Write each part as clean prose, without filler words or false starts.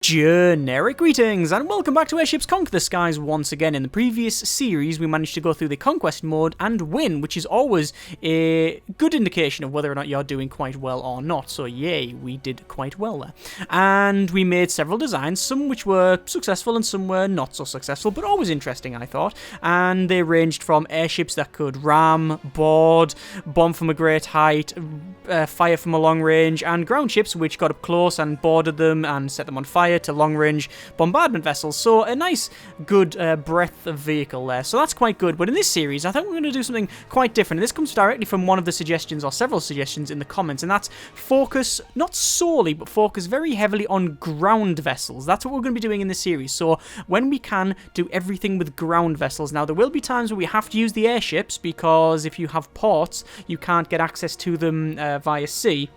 Generic greetings and welcome back to Airships Conquer the Skies once again. In the previous series we managed to go through the conquest mode and win, which is always a good indication of whether or not you're doing quite well or not. So yay, we did quite well there. And we made several designs, some which were successful and some were not so successful, but always interesting I thought. And they ranged from airships that could ram, board, bomb from a great height, fire from a long range, and ground ships which got up close and boarded them and set them on fire, to long-range bombardment vessels. So a nice, good breadth of vehicle there. So that's quite good. But in this series, I think we're going to do something quite different. And this comes directly from one of the suggestions, or several suggestions in the comments, and that's focus, not solely, but focus very heavily on ground vessels. That's what we're going to be doing in this series. So when we can, do everything with ground vessels. Now, there will be times where we have to use the airships, because if you have ports, you can't get access to them via sea.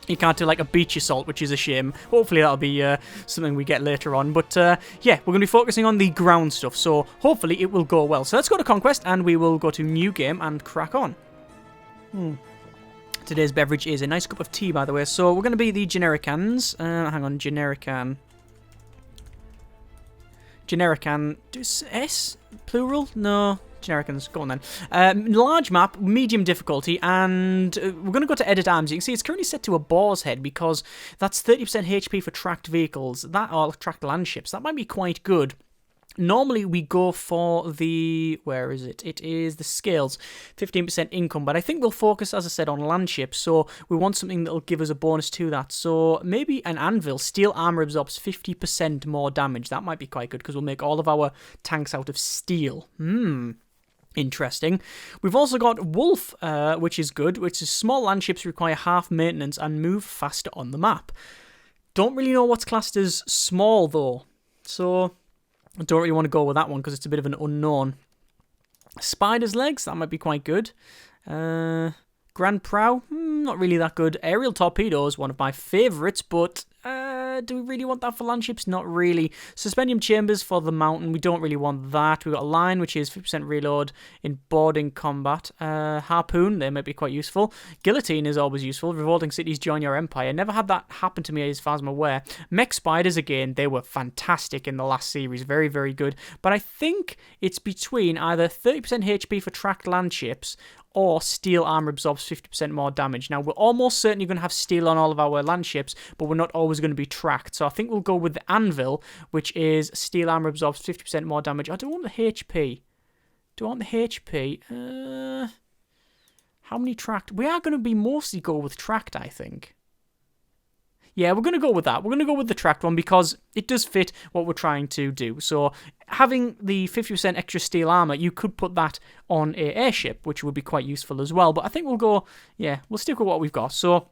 You can't do like a beach assault, which is a shame. Hopefully that'll be something we get later on. But yeah, we're going to be focusing on the ground stuff. So hopefully it will go well. So let's go to Conquest and we will go to New Game and crack on. Today's beverage is a nice cup of tea, by the way. So we're going to be the Genericans. Hang on, Generican. Generican. S? Plural? No. Genericans, go on then. Large map, medium difficulty, and we're going to go to edit arms. You can see it's currently set to a boar's head because that's 30% HP for tracked vehicles, or tracked land ships. That might be quite good. Normally we go for the, where is it? It is the scales, 15% income, but I think we'll focus, as I said, on land ships, so we want something that'll give us a bonus to that. So maybe an anvil, steel armor absorbs 50% more damage. That might be quite good because we'll make all of our tanks out of steel. Interesting. We've also got Wolf, which is good, which is small land ships require half maintenance and move faster on the map. Don't really know what's classed as small, though, so I don't really want to go with that one because it's a bit of an unknown. Spider's legs, that might be quite good. Grand Prow, not really that good. Aerial torpedoes, one of my favourites, but do we really want that for land ships? Not really. Suspendium chambers for the mountain, we don't really want that. We've got a line, which is 50% reload in boarding combat. Harpoon, they might be quite useful. Guillotine is always useful. Revolting cities join your empire. Never had that happen to me as far as I'm aware. Mech spiders, again, they were fantastic in the last series. Very, very good. But I think it's between either 30% HP for tracked land ships or steel armor absorbs 50% more damage. Now, we're almost certainly going to have steel on all of our land ships, but we're not always going to be tracked. So I think we'll go with the anvil, which is steel armor absorbs 50% more damage. I don't want the HP. Do I want the HP? How many tracked? We are going to be mostly go with tracked, I think. Yeah, we're going to go with that. We're going to go with the tracked one because it does fit what we're trying to do. So having the 50% extra steel armor, you could put that on an airship, which would be quite useful as well. But I think we'll go, yeah, we'll stick with what we've got. So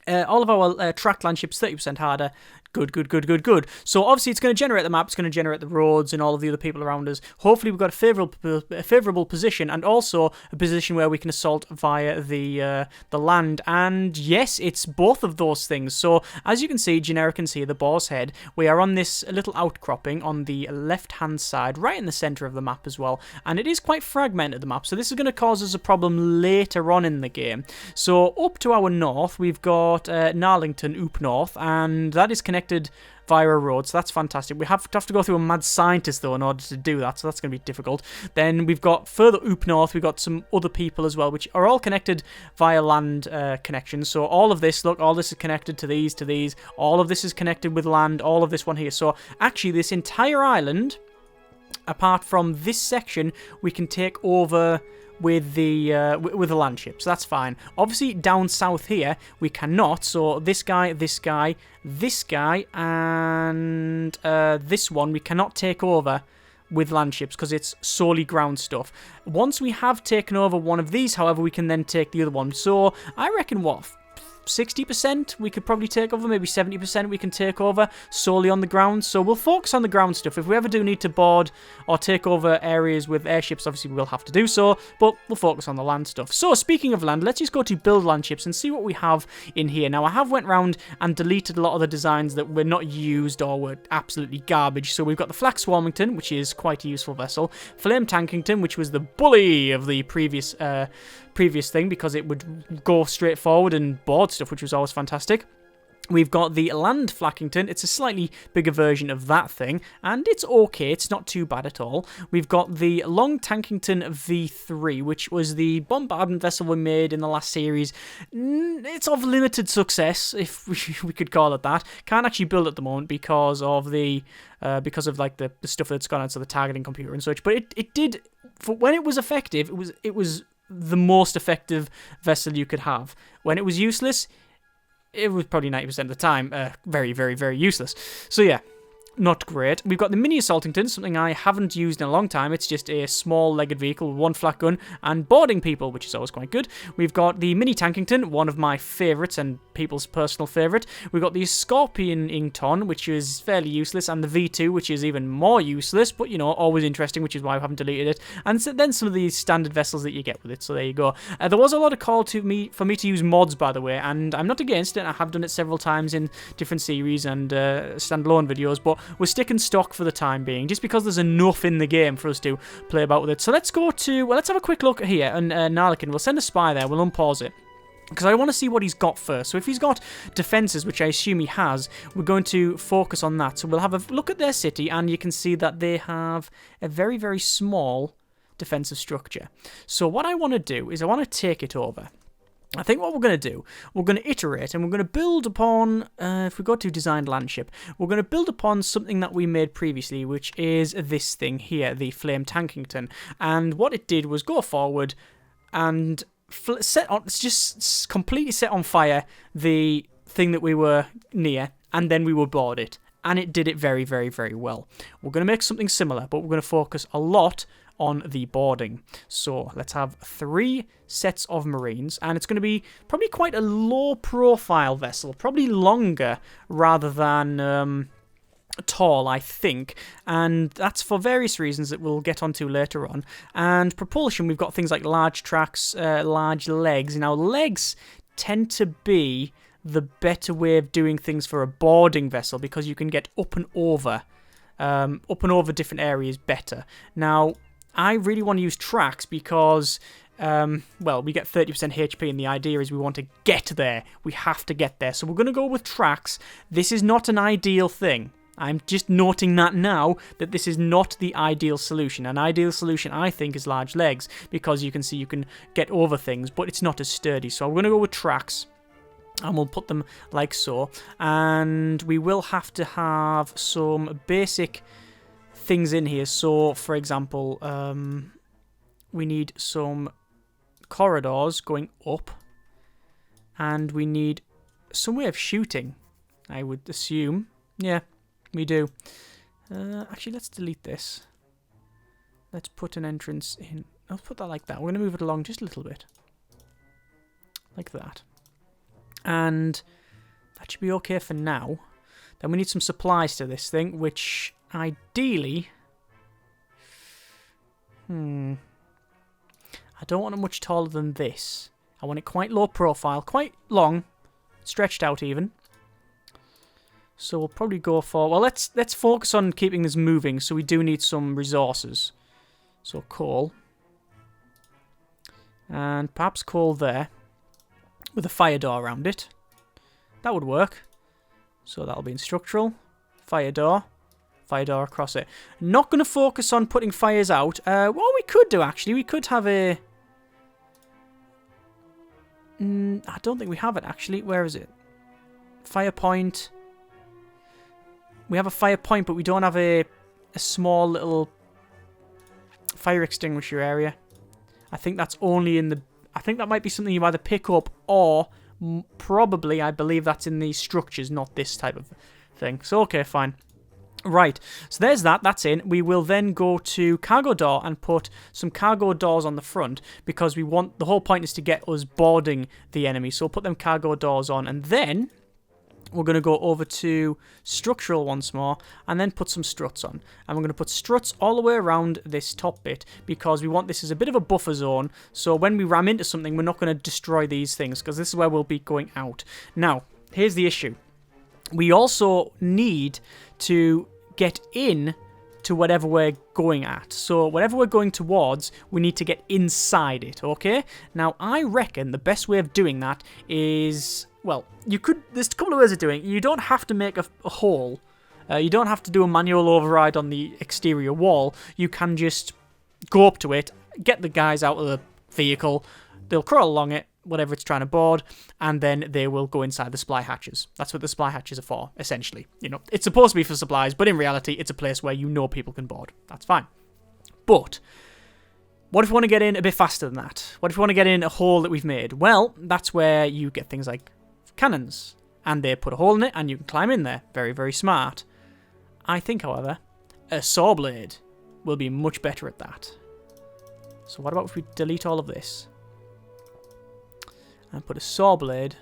all of our tracked land ships, 30% harder. Good. So obviously it's going to generate the map, it's going to generate the roads and all of the other people around us. Hopefully we've got a favourable position and also a position where we can assault via the land. And yes, it's both of those things. So as you can see, Genericans here, the boar's head, we are on this little outcropping on the left-hand side, right in the centre of the map as well. And it is quite fragmented, the map, so this is going to cause us a problem later on in the game. So up to our north, we've got Narlington, Oop North, and that is connected via a road, so that's fantastic. We have to go through a mad scientist, though, in order to do that, so that's going to be difficult. Then we've got further up north, we've got some other people as well, which are all connected via land connections. So all of this, look, all this is connected to these. All of this is connected with land, all of this one here. So actually, this entire island, apart from this section, we can take over with the land ships. That's fine. Obviously, down south here, we cannot. So this guy, and this one, we cannot take over with land ships because it's solely ground stuff. Once we have taken over one of these, however, we can then take the other one. So I reckon, what, 60% we could probably take over, maybe 70% we can take over solely on the ground. So we'll focus on the ground stuff. If we ever do need to board or take over areas with airships, obviously we will have to do so, but we'll focus on the land stuff. So speaking of land, let's just go to build land ships and see what we have in here. Now I have went round and deleted a lot of the designs that were not used or were absolutely garbage. So we've got the Flak Swarmington, which is quite a useful vessel, Flame Tankington, which was the bully of the previous thing because it would go straight forward and board stuff, which was always fantastic. We've got the Land Flackington. It's a slightly bigger version of that thing, and it's okay. It's not too bad at all. We've got the Long Tankington V3, which was the bombardment vessel we made in the last series. It's of limited success, if we could call it that. Can't actually build at the moment because of the like the stuff that's gone onto the targeting computer and such. But it did, for when it was effective, it was the most effective vessel you could have. When it was useless, it was probably 90% of the time very, very, very useless. So yeah, not great. We've got the Mini Assaultington, something I haven't used in a long time. It's just a small-legged vehicle with one flat gun and boarding people, which is always quite good. We've got the Mini Tankington, one of my favourites and people's personal favourite. We've got the Scorpion Ington, which is fairly useless, and the V2, which is even more useless, but, you know, always interesting, which is why I haven't deleted it. And so then some of the standard vessels that you get with it, so there you go. There was a lot of call for me to use mods, by the way, and I'm not against it. I have done it several times in different series and standalone videos, but we're sticking stock for the time being, just because there's enough in the game for us to play about with it. So let's go to, well, let's have a quick look here, and Narlican, we'll send a spy there, we'll unpause it, because I want to see what he's got first. So if he's got defences, which I assume he has, we're going to focus on that. So we'll have a look at their city, and you can see that they have a very, very small defensive structure. So what I want to do is I want to take it over. I think what we're going to do, we're going to iterate, and we're going to build upon, if we go to designed landship, we're going to build upon something that we made previously, which is this thing here, the Flame Tankington. And what it did was go forward and just completely set on fire the thing that we were near, and then we would board it. And it did it very, very, very well. We're going to make something similar, but we're going to focus a lot on the boarding. So let's have 3 sets of Marines, and it's going to be probably quite a low profile vessel, probably longer rather than tall, I think, and that's for various reasons that we'll get onto later on. And propulsion, we've got things like large tracks, large legs. Now legs tend to be the better way of doing things for a boarding vessel, because you can get up and over different areas better. Now I really want to use tracks because, well, we get 30% HP, and the idea is we want to get there. We have to get there. So we're going to go with tracks. This is not an ideal thing. I'm just noting that now, that this is not the ideal solution. An ideal solution, I think, is large legs, because you can see you can get over things, but it's not as sturdy. So we're going to go with tracks, and we'll put them like so. And we will have to have some basic things in here. So, for example, we need some corridors going up, and we need some way of shooting, I would assume. Yeah, we do. Actually, let's delete this. Let's put an entrance in. I'll put that like that. We're going to move it along just a little bit. Like that. And that should be okay for now. Then we need some supplies to this thing, which ideally, I don't want it much taller than this. I want it quite low profile, quite long, stretched out even. So we'll probably go for, well, let's focus on keeping this moving, so we do need some resources. So coal. And perhaps coal there, with a fire door around it. That would work. So that'll be in structural. Fire door across it. Not going to focus on putting fires out. What we could do, actually, we could have a... I don't think we have it, actually. Where is it? Fire point. We have a fire point, but we don't have a small little fire extinguisher area. I think that's only in the... I think that might be something you either pick up, or probably, I believe that's in the structures, not this type of thing. So, okay, fine. Right, so there's that, that's in. We will then go to cargo door and put some cargo doors on the front, because we want, the whole point is to get us boarding the enemy. So we'll put them cargo doors on, and then we're going to go over to structural once more, and then put some struts on. And we're going to put struts all the way around this top bit, because we want this as a bit of a buffer zone, so when we ram into something, we're not going to destroy these things, because this is where we'll be going out. Now, here's the issue. We also need to get in to whatever we're going at. So whatever we're going towards, we need to get inside it, okay? Now, I reckon the best way of doing that is well, you could, there's a couple of ways of doing it. You don't have to make a hole. You don't have to do a manual override on the exterior wall. You can just go up to it, get the guys out of the vehicle, they'll crawl along it, whatever it's trying to board, and then they will go inside the supply hatches. That's what the supply hatches are for, essentially. You know, it's supposed to be for supplies, but in reality, it's a place where you know people can board. That's fine. But what if we want to get in a bit faster than that? What if we want to get in a hole that we've made? Well, that's where you get things like cannons, and they put a hole in it, and you can climb in there. Very, very smart. I think, however, a saw blade will be much better at that. So what about if we delete all of this and put a saw blade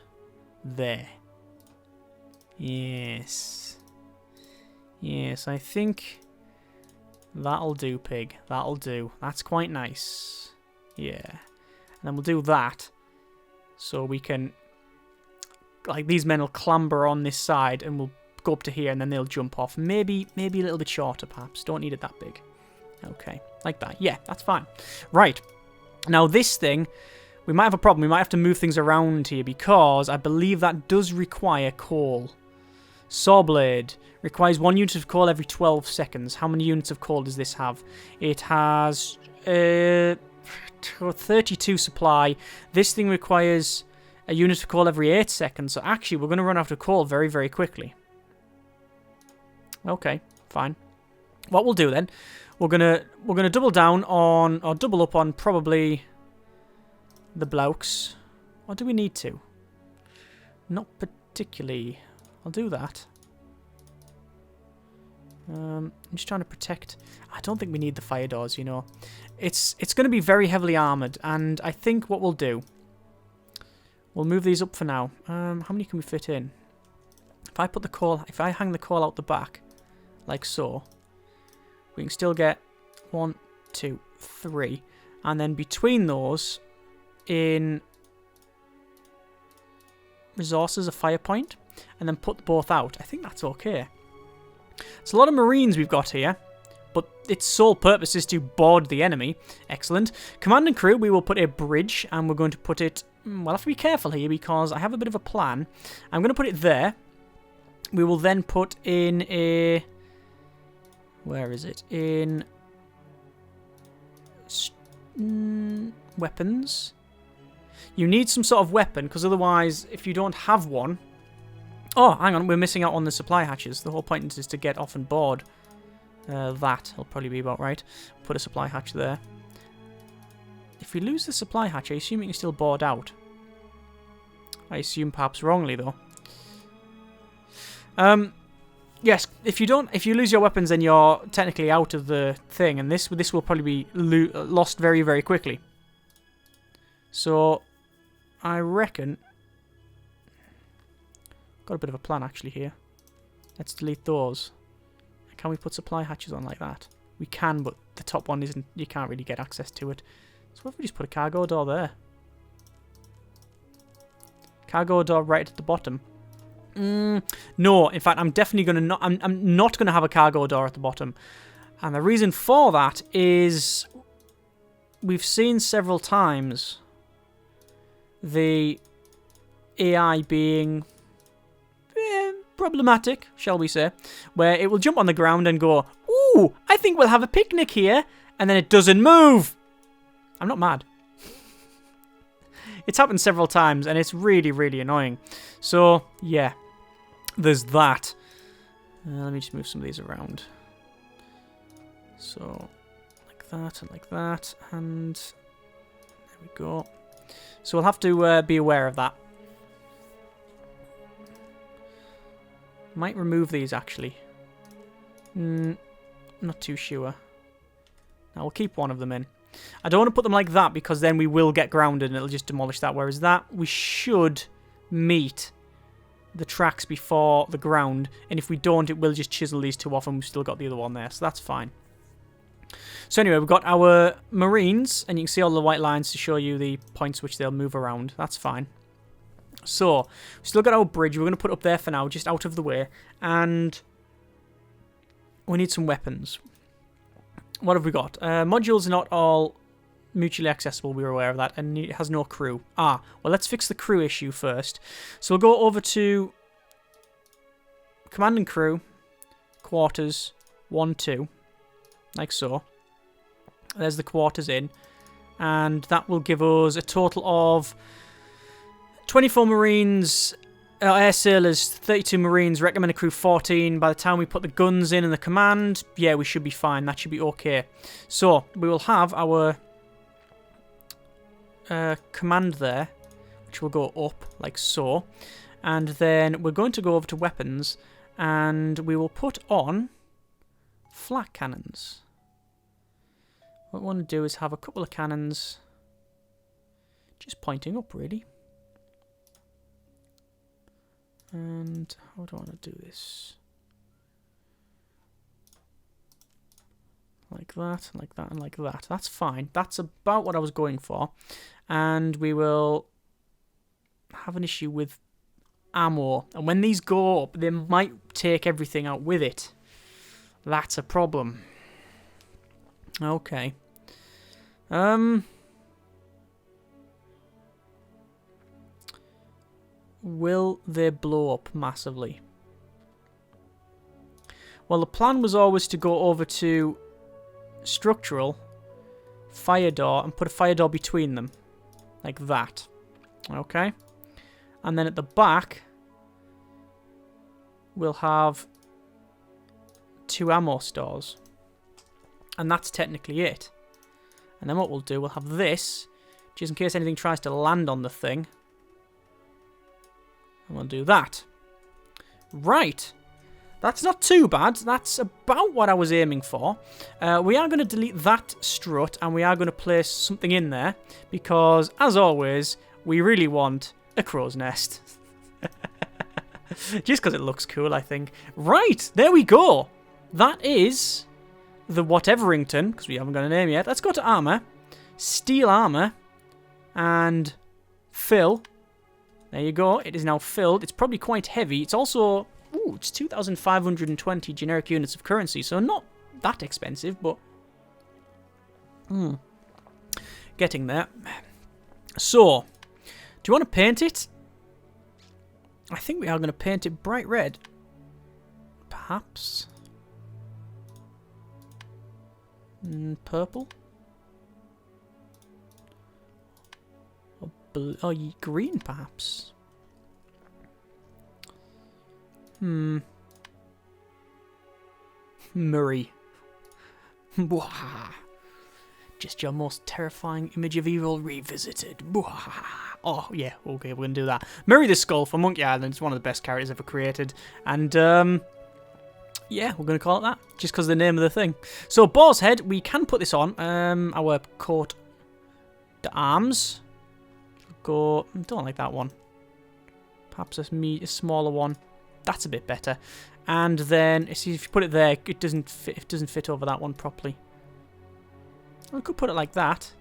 there? Yes. Yes, I think that'll do, pig. That'll do. That's quite nice. Yeah. And then we'll do that so we can, like, these men will clamber on this side and we'll go up to here and then they'll jump off. Maybe a little bit shorter, perhaps. Don't need it that big. Okay, like that. Yeah, that's fine. Right. Now this thing, we might have a problem. We might have to move things around here because I believe that does require coal. Saw blade requires 1 unit of coal every 12 seconds. How many units of coal does this have? It has 32 supply. This thing requires a unit of coal every 8 seconds. So actually, we're going to run out of coal very, very quickly. Okay, fine. What we'll do then, we're gonna double down on, or double up on probably the blokes. Or do we need to? Not particularly. I'll do that. I'm just trying to protect. I don't think we need the fire doors, you know. It's going to be very heavily armoured, and I think what we'll do, we'll move these up for now. How many can we fit in? If I put the coal, if I hang the coal out the back, like so, we can still get 1, 2, 3, and then between those, in resources, a fire point, and then put both out. I think that's okay. It's a lot of marines we've got here, but its sole purpose is to board the enemy. Excellent. Command and crew, we will put a bridge, and we're going to put it... We'll have to be careful here because I have a bit of a plan. I'm going to put it there. We will then put in a... Where is it? In... weapons. You need some sort of weapon, because otherwise, if you don't have one... Oh, hang on, we're missing out on the supply hatches. The whole point is to get off and board. That'll probably be about right. Put a supply hatch there. If we lose the supply hatch, I assume you can still board out. I assume perhaps wrongly, though. Yes, if you lose your weapons, then you're technically out of the thing, and this will probably be lost very, very quickly. So, I reckon... Got a bit of a plan, actually, here. Let's delete those. Can we put supply hatches on like that? We can, but the top one isn't... You can't really get access to it. So what if we just put a cargo door there? Cargo door right at the bottom. No, in fact, I'm definitely going to not... I'm not going to have a cargo door at the bottom. And the reason for that is... We've seen several times the AI being... problematic, shall we say, where it will jump on the ground and go, ooh, I think we'll have a picnic here, and then it doesn't move. I'm not mad. It's happened several times, and it's really, really annoying. So, yeah, there's that. Let me just move some of these around. So, like that, and there we go. So we'll have to be aware of that. Might remove these, actually. Not too sure. Now, we'll keep one of them in. I don't want to put them like that, because then we will get grounded and it'll just demolish that. Whereas that, we should meet the tracks before the ground. And if we don't, it will just chisel these two off, and we've still got the other one there. So that's fine. So anyway, we've got our marines, and you can see all the white lines to show you the points which they'll move around. That's fine. So, we've still got our bridge. We're going to put up there for now, just out of the way. And we need some weapons. What have we got? Modules are not all mutually accessible, we were aware of that, and it has no crew. Ah, well, let's fix the crew issue first. So we'll go over to command and crew, quarters, 1, 2, like so. There's the quarters in, and that will give us a total of 24 Marines, air sailors, 32 Marines, recommended crew 14. By the time we put the guns in and the command, yeah, we should be fine. That should be okay. So, we will have our command there, which will go up, like so. And then we're going to go over to weapons, and we will put on flak cannons. What we want to do is have a couple of cannons just pointing up, really. And how do I want to do this? Like that, like that, and like that. That's fine. That's about what I was going for. And we will have an issue with ammo. And when these go up, they might take everything out with it. That's a problem. Okay. Will they blow up massively? Well, the plan was always to go over to structural, fire door, and put a fire door between them. Like that. Okay? And then at the back, we'll have 2 ammo stores. And that's technically it. And then what we'll do, we'll have this, just in case anything tries to land on the thing. And we'll do that. Right. That's not too bad. That's about what I was aiming for. We are going to delete that strut, and we are going to place something in there, because, as always, we really want a crow's nest. Just because it looks cool, I think. Right, there we go. That is the whateverington, because we haven't got a name yet. Let's go to armor, steel armor, and fill. There you go. It is now filled. It's probably quite heavy. It's also, ooh, it's 2,520 generic units of currency, so not that expensive, but getting there. So, do you want to paint it? I think we are going to paint it bright red. Perhaps. Purple? Or blue? Oh, green, perhaps. Murray. Just your most terrifying image of evil revisited. Oh, yeah, okay, we're going to do that. Murray the Skull from Monkey Island is one of the best characters ever created. And, yeah, we're going to call it that, just because of the name of the thing. So, Boar's Head, we can put this on. Our coat d'arms. Go, don't like that one. Perhaps a smaller one. That's a bit better. And then, see, if you put it there, it doesn't fit over that one properly. We could put it like that.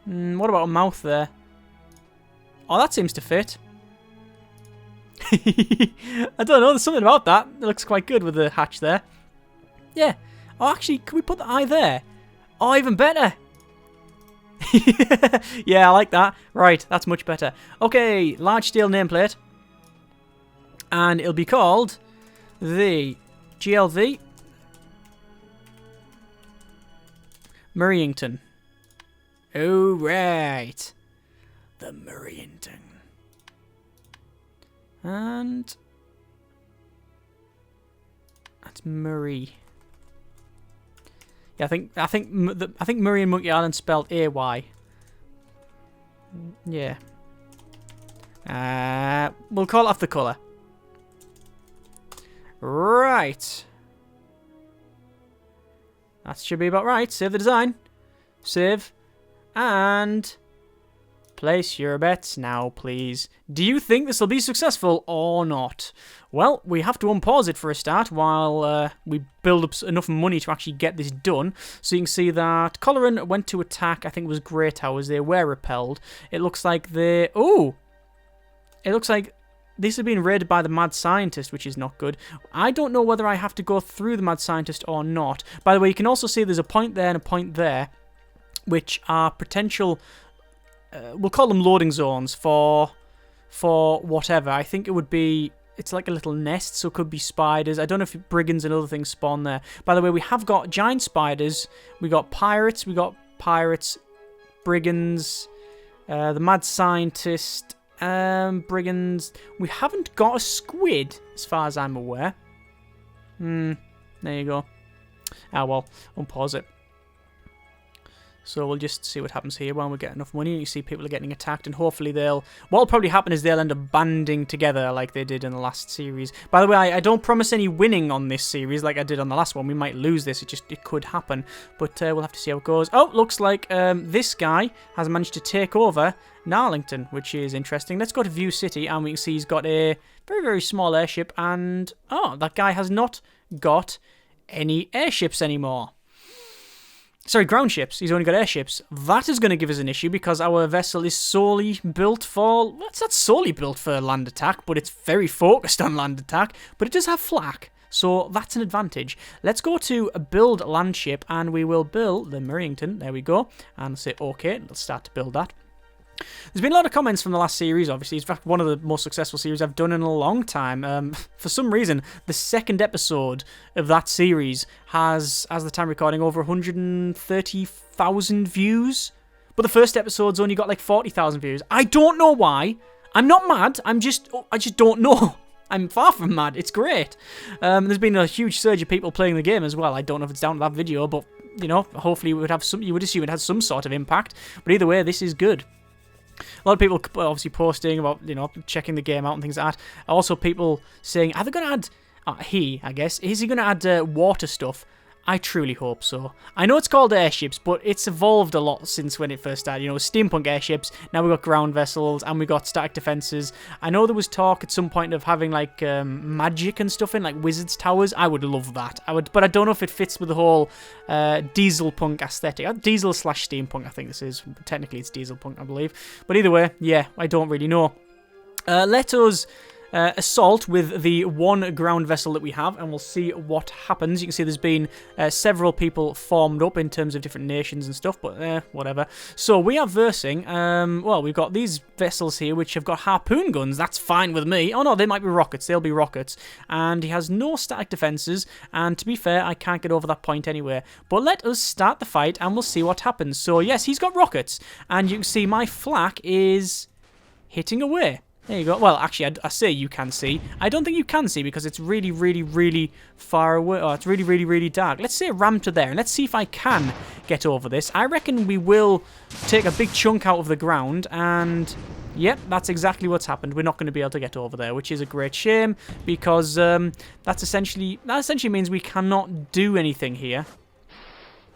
What about a mouth there? Oh, that seems to fit. I don't know, there's something about that. It looks quite good with the hatch there. Yeah. Oh, actually, can we put the eye there? Oh, even better. Yeah, I like that. Right, that's much better. Okay, large steel nameplate. And it'll be called the GLV Murrayington. Oh, right. The Murrayington. And that's Murray. Yeah, I think Murray and Monkey Island spelled AY. Yeah. We'll call it off the colour. Right. That should be about right. Save the design. Save. And place your bets now, please. Do you think this will be successful or not? Well, we have to unpause it for a start while we build up enough money to actually get this done. So you can see that Coloran went to attack, I think it was Grey Towers. They were repelled. It looks like they... Oh! It looks like this has been raided by the Mad Scientist, which is not good. I don't know whether I have to go through the Mad Scientist or not. By the way, you can also see there's a point there and a point there. which are potential, we'll call them loading zones for whatever. I think it would be, it's like a little nest, so it could be spiders. I don't know if brigands and other things spawn there. By the way, we have got giant spiders, we got pirates, brigands, the mad scientist, brigands. We haven't got a squid, as far as I'm aware. There you go. Ah, well, unpause it. So we'll just see what happens here when we get enough money. You see people are getting attacked, and hopefully what'll probably happen is they'll end up banding together like they did in the last series. By the way, I don't promise any winning on this series like I did on the last one. We might lose this. It could happen, but we'll have to see how it goes. Oh, looks like this guy has managed to take over Narlington, which is interesting. Let's go to View City, and we can see he's got a very, very small airship, and oh, that guy has not got any airships anymore. Sorry, ground ships. He's only got airships. That is going to give us an issue because our vessel is solely built for... Well, it's not solely built for land attack, but it's very focused on land attack. But it does have flak, so that's an advantage. Let's go to build land ship, and we will build the Merrington. There we go. And say, okay, let's start to build that. There's been a lot of comments from the last series, obviously. It's in fact one of the most successful series I've done in a long time. For some reason, the second episode of that series has, as the time recording, over 130,000 views. But the first episode's only got like 40,000 views. I don't know why. I'm not mad. I just don't know. I'm far from mad. It's great. There's been a huge surge of people playing the game as well. I don't know if it's down to that video, but, you know, hopefully you would assume it has some sort of impact. But either way, this is good. A lot of people obviously posting about, you know, checking the game out and things like that. Also, people saying, are they going to add... I guess. Is he going to add water stuff? I truly hope so. I know it's called airships, but it's evolved a lot since when it first started. You know, steampunk airships, now we've got ground vessels, and we've got static defences. I know there was talk at some point of having, like, magic and stuff in, like wizards' towers. I would love that. But I don't know if it fits with the whole diesel punk aesthetic. Diesel/steampunk, I think this is. Technically, it's diesel punk, I believe. But either way, yeah, I don't really know. Let us... assault with the one ground vessel that we have, and we'll see what happens. You can see there's been several people formed up in terms of different nations and stuff, but whatever. So we are versing, well, we've got these vessels here which have got harpoon guns. That's fine with me. Oh no, they might be rockets. They'll be rockets. And he has no static defences, and to be fair, I can't get over that point anyway. But let us start the fight, and we'll see what happens. So yes, he's got rockets, and you can see my flak is hitting away. There you go. Well, actually, I say you can see. I don't think you can see because it's really, really, really far away. Oh, it's really, really, really dark. Let's say ram to there, and let's see if I can get over this. I reckon we will take a big chunk out of the ground, and yep, that's exactly what's happened. We're not going to be able to get over there, which is a great shame because that essentially means we cannot do anything here.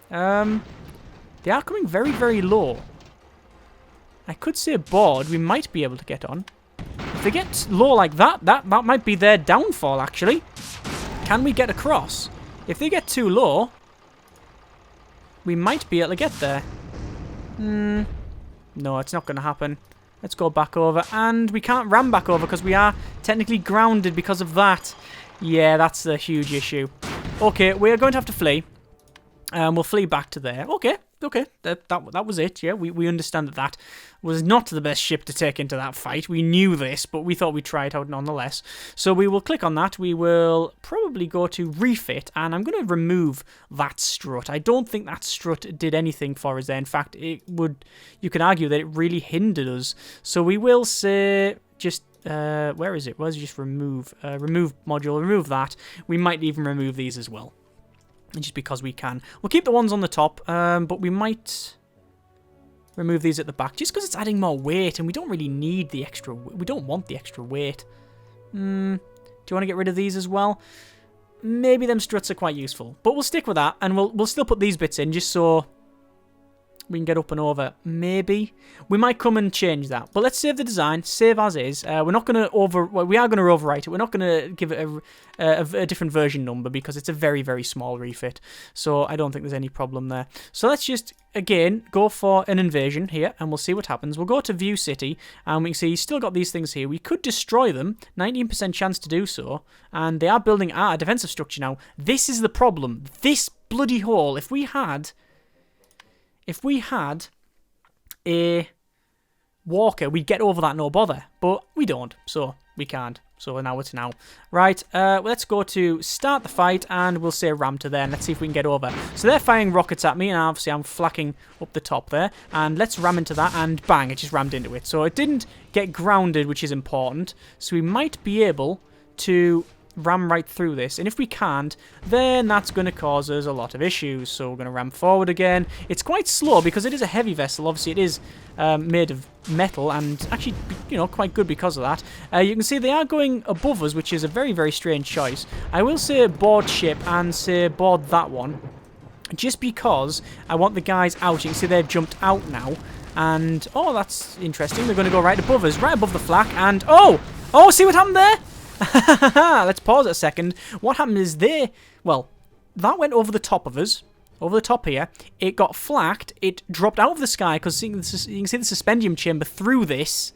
They are coming very, very low. I could say board. We might be able to get on. If they get low like that, that might be their downfall, actually. Can we get across? If they get too low, we might be able to get there. No, it's not going to happen. Let's go back over. And we can't ram back over because we are technically grounded because of that. Yeah, that's a huge issue. Okay, we are going to have to flee. We'll flee back to there. Okay, that was it. Yeah, we understand that was not the best ship to take into that fight. We knew this, but we thought we'd try it out nonetheless. So we will click on that. We will probably go to refit, and I'm going to remove that strut. I don't think that strut did anything for us there. In fact, you could argue that it really hindered us. So we will say just... where is it? Where's just remove? Remove module, remove that. We might even remove these as well. Just because we can. We'll keep the ones on the top, but we might remove these at the back, just because it's adding more weight, and we don't really need the extra... We don't want the extra weight. Do you want to get rid of these as well? Maybe them struts are quite useful, but we'll stick with that, and we'll still put these bits in, just so we can get up and over. Maybe. We might come and change that. But let's save the design. Save as is. We're not going to we are going to overwrite it. We're not going to give it a different version number because it's a very, very small refit. So I don't think there's any problem there. So let's just, again, go for an invasion here and we'll see what happens. We'll go to View City and we can see he's still got these things here. We could destroy them. 19% chance to do so. And they are building a defensive structure now. This is the problem. This bloody hole. If we had if we had a walker, we'd get over that no bother. But we don't, so we can't. So now it's now. Right, let's go to start the fight, and we'll say ram to there, and let's see if we can get over. So they're firing rockets at me, and obviously I'm flacking up the top there. And let's ram into that, and bang, it just rammed into it. So it didn't get grounded, which is important. So we might be able to ram right through this. And if we can't, then that's going to cause us a lot of issues. So we're going to ram forward again. It's quite slow because it is a heavy vessel. Obviously, it is made of metal and actually, you know, quite good because of that. You can see they are going above us, which is a very, very strange choice. I will say board ship and say board that one, just because I want the guys out. You can see they've jumped out now. And, oh, that's interesting. They're going to go right above us, right above the flak. And, oh, see what happened there? Let's pause it a second. What happened is well, that went over the top of us, over the top here. It got flacked. It dropped out of the sky because you can see the suspendium chamber through this.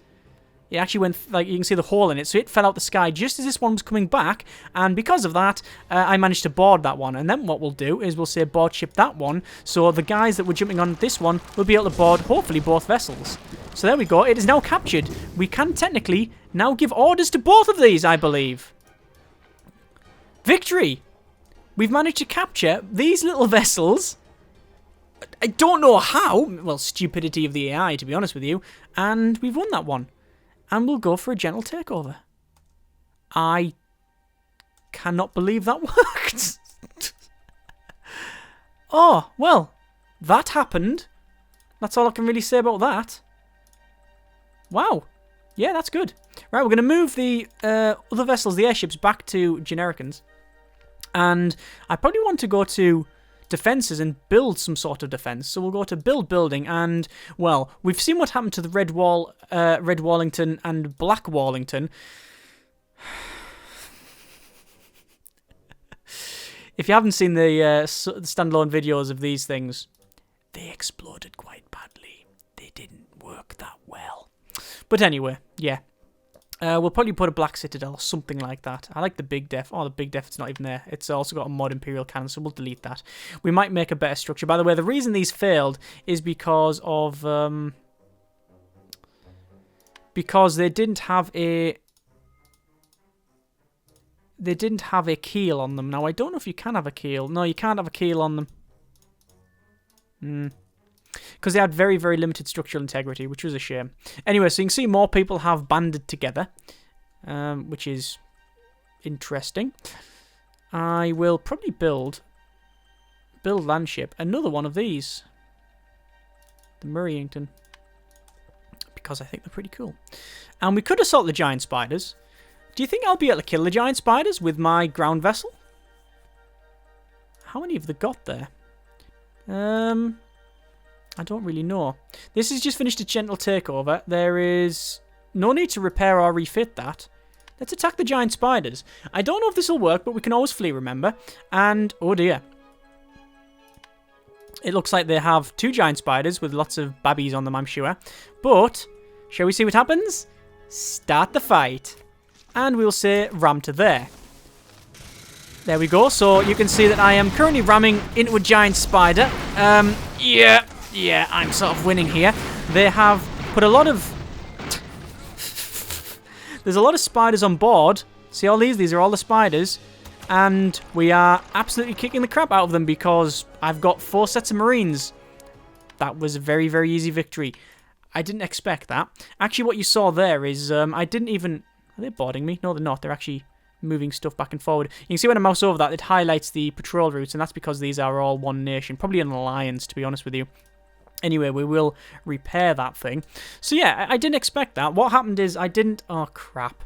It actually went, like, you can see the hole in it. So it fell out the sky just as this one was coming back. And because of that, I managed to board that one. And then what we'll do is we'll say board ship that one. So the guys that were jumping on this one will be able to board, hopefully, both vessels. So there we go. It is now captured. We can technically now give orders to both of these, I believe. Victory! We've managed to capture these little vessels. I don't know how. Well, stupidity of the AI, to be honest with you. And we've won that one. And we'll go for a gentle takeover. I cannot believe that worked. Oh, well, that happened. That's all I can really say about that. Wow. Yeah, that's good. Right, we're going to move the other vessels, the airships, back to Genericans. And I probably want to go to defences and build some sort of defence. So we'll go to build building, and, well, we've seen what happened to the Red Wallington and Black Wallington. If you haven't seen the standalone videos of these things, they exploded quite badly. They didn't work that well. But anyway, yeah. We'll probably put a Black Citadel or something like that. I like the Big Def. Oh, the Big Def, it's not even there. It's also got a mod Imperial Cannon, so we'll delete that. We might make a better structure. By the way, the reason these failed is because of... because they didn't have a... They didn't have a keel on them. Now, I don't know if you can have a keel. No, you can't have a keel on them. Because they had very, very limited structural integrity, which was a shame. Anyway, so you can see more people have banded together, which is interesting. I will probably build landship, another one of these, the Murrayington, because I think they're pretty cool. And we could assault the giant spiders. Do you think I'll be able to kill the giant spiders with my ground vessel? How many have they got there? I don't really know. This has just finished a gentle takeover. There is no need to repair or refit that. Let's attack the giant spiders. I don't know if this will work, but we can always flee, remember? And, oh dear. It looks like they have two giant spiders with lots of babbies on them, I'm sure. But, shall we see what happens? Start the fight. And we'll say ram to there. There we go. So you can see that I am currently ramming into a giant spider. Yeah, I'm sort of winning here. They have put a lot of... There's a lot of spiders on board. See all these? These are all the spiders. And we are absolutely kicking the crap out of them because I've got 4 sets of Marines. That was a very, very easy victory. I didn't expect that. Actually, what you saw there is I didn't even... Are they boarding me? No, they're not. They're actually moving stuff back and forward. You can see when I mouse over that, it highlights the patrol routes, and that's because these are all one nation. Probably an alliance, to be honest with you. Anyway, we will repair that thing. So yeah, I didn't expect that. What happened is I didn't... Oh, crap.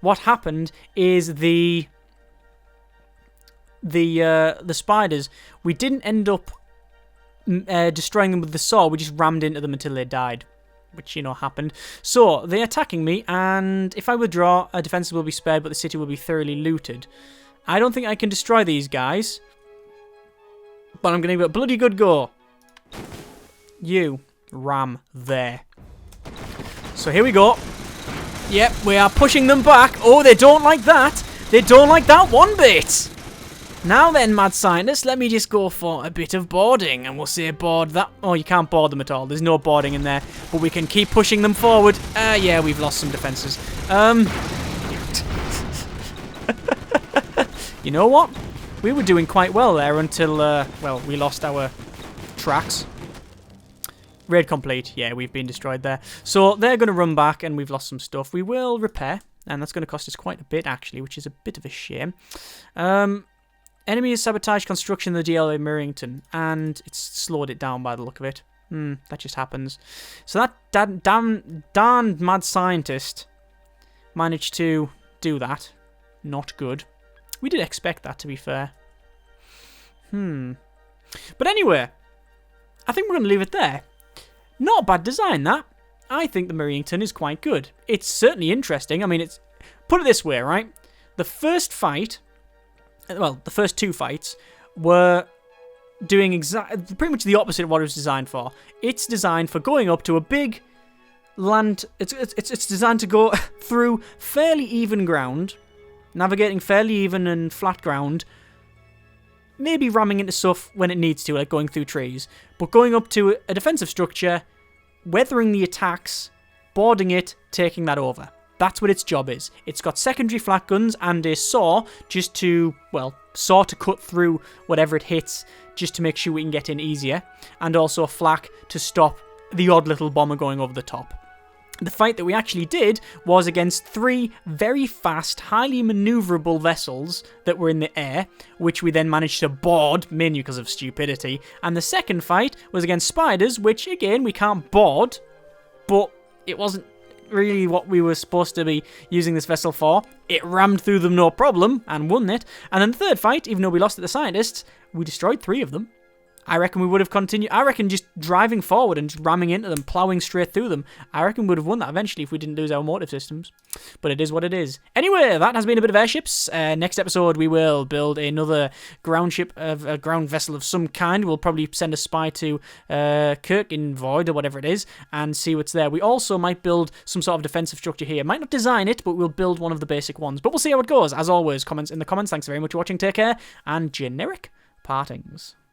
What happened is the spiders, we didn't end up destroying them with the saw. We just rammed into them until they died, which, you know, happened. So, they're attacking me, and if I withdraw, a defense will be spared, but the city will be thoroughly looted. I don't think I can destroy these guys, but I'm going to give it a bloody good go. You ram there. So here we go. Yep, we are pushing them back. Oh, they don't like that. They don't like that one bit. Now then, mad scientist, let me just go for a bit of boarding, and we'll say board that. Oh, you can't board them at all. There's no boarding in there, but we can keep pushing them forward. Yeah, we've lost some defenses. You know what? We were doing quite well there until, well, we lost our tracks. Raid complete. Yeah, we've been destroyed there. So they're going to run back, and we've lost some stuff. We will repair, and that's going to cost us quite a bit, actually, which is a bit of a shame. Enemy has sabotaged construction of the DLA Merrington, and it's slowed it down by the look of it. That just happens. So that darn mad scientist managed to do that. Not good. We did expect that, to be fair. But anyway, I think we're going to leave it there. Not a bad design, that. I think the Merrington is quite good. It's certainly interesting. I mean, it's... Put it this way, right? The first fight... Well, the first two fights were doing pretty much the opposite of what it was designed for. It's designed for going up to a big land... It's designed to go through fairly even ground, navigating fairly even and flat ground, maybe ramming into stuff when it needs to, like going through trees, but going up to a defensive structure, weathering the attacks, boarding it, taking that over. That's what its job is. It's got secondary flak guns and a saw just to, well, saw to cut through whatever it hits just to make sure we can get in easier, and also a flak to stop the odd little bomber going over the top. The fight that we actually did was against 3 very fast, highly maneuverable vessels that were in the air, which we then managed to board, mainly because of stupidity. And the second fight was against spiders, which, again, we can't board, but it wasn't really what we were supposed to be using this vessel for. It rammed through them no problem, and won it. And then the third fight, even though we lost at the scientists, we destroyed 3 of them. I reckon we would have continued. I reckon just driving forward and just ramming into them, ploughing straight through them, I reckon we would have won that eventually if we didn't lose our motive systems. But it is what it is. Anyway, that has been a bit of Airships. Next episode, we will build another ground ship, a ground vessel of some kind. We'll probably send a spy to Kirk in Void or whatever it is and see what's there. We also might build some sort of defensive structure here. Might not design it, but we'll build one of the basic ones. But we'll see how it goes. As always, comments in the comments. Thanks very much for watching. Take care, and generic partings.